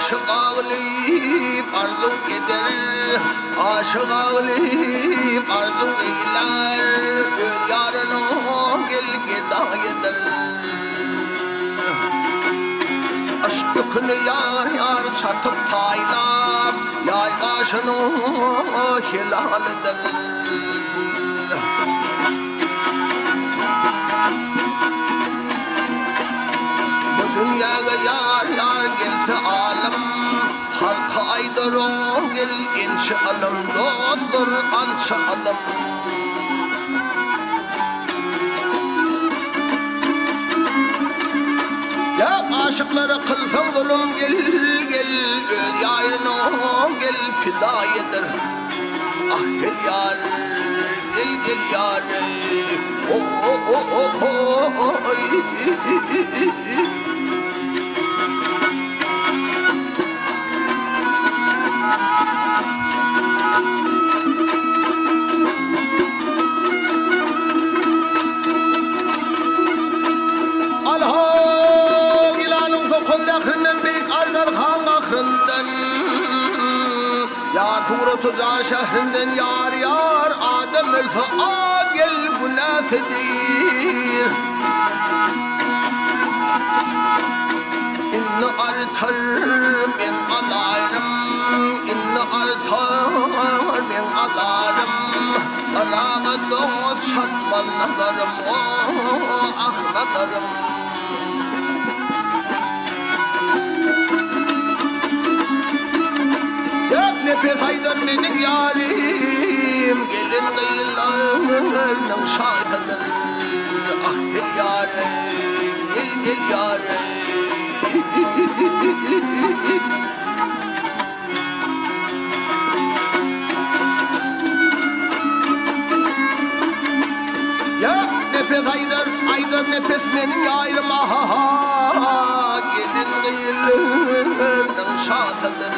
aşık ağlayıp arzu eder, aşık ağlayıp arzu eyler, gül yarının gel geda eder. Aşkını yar yar satıp taylap, yay kaşını hilal eder. Dünyaya yar yar gelse alem, halka aydarım gel inşa alem, dostlar anşa alem. Ya aşıklara kılsam zulüm gel gel, öl yarın gel fida eder. Ah gel yar, gel yar, oh oh oh oh oh. Ya Tuğrutuzan şehrinden yar yar Adem el-Fa'a gel bu nafedir. İnne artar min adarım, inne artar min adarım. Arağı dost şatman nazarım, ah nazarım. Nefes aydan benim yarim, gelin kıyılarının şahididir. Ah gel yarim, gel yarim. Ya nefes aydan nefes benim yarim. Ah gelin kıyılarının şahididir.